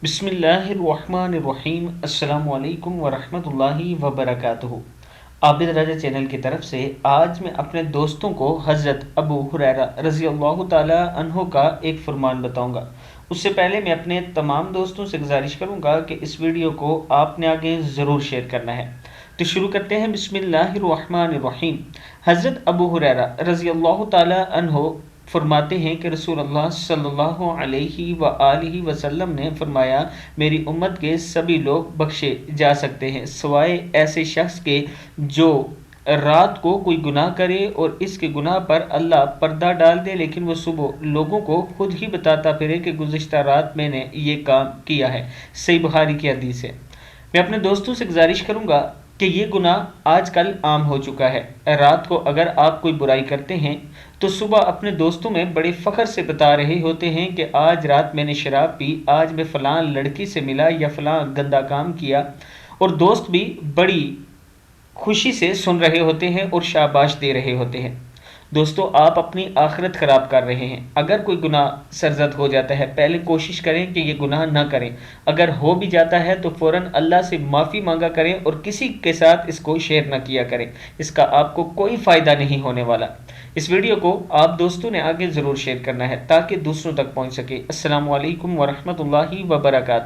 بسم اللہ الرحمن الرحیم۔ السلام علیکم ورحمۃ اللہ وبرکاتہ۔ عابد رضا چینل کی طرف سے آج میں اپنے دوستوں کو حضرت ابو ہریرہ رضی اللہ تعالی عنہ کا ایک فرمان بتاؤں گا۔ اس سے پہلے میں اپنے تمام دوستوں سے گزارش کروں گا کہ اس ویڈیو کو آپ نے آگے ضرور شیئر کرنا ہے۔ تو شروع کرتے ہیں۔ بسم اللہ الرحمن الرحیم۔ حضرت ابو ہریرہ رضی اللہ تعالی عنہ فرماتے ہیں کہ رسول اللہ صلی اللہ علیہ وآلہ وسلم نے فرمایا، میری امت کے سبھی لوگ بخشے جا سکتے ہیں سوائے ایسے شخص کے جو رات کو کوئی گناہ کرے اور اس کے گناہ پر اللہ پردہ ڈال دے، لیکن وہ صبح لوگوں کو خود ہی بتاتا پھرے کہ گزشتہ رات میں نے یہ کام کیا ہے۔ صحیح بخاری کی حدیث ہے۔ میں اپنے دوستوں سے گزارش کروں گا کہ یہ گناہ آج کل عام ہو چکا ہے۔ رات کو اگر آپ کوئی برائی کرتے ہیں تو صبح اپنے دوستوں میں بڑے فخر سے بتا رہے ہوتے ہیں کہ آج رات میں نے شراب پی، آج میں فلاں لڑکی سے ملا یا فلاں گندا کام کیا، اور دوست بھی بڑی خوشی سے سن رہے ہوتے ہیں اور شاباش دے رہے ہوتے ہیں۔ دوستو، آپ اپنی آخرت خراب کر رہے ہیں۔ اگر کوئی گناہ سرزد ہو جاتا ہے، پہلے کوشش کریں کہ یہ گناہ نہ کریں۔ اگر ہو بھی جاتا ہے تو فوراً اللہ سے معافی مانگا کریں اور کسی کے ساتھ اس کو شیئر نہ کیا کریں۔ اس کا آپ کو کوئی فائدہ نہیں ہونے والا۔ اس ویڈیو کو آپ دوستوں نے آگے ضرور شیئر کرنا ہے تاکہ دوسروں تک پہنچ سکے۔ السلام علیکم ورحمۃ اللہ وبرکاتہ۔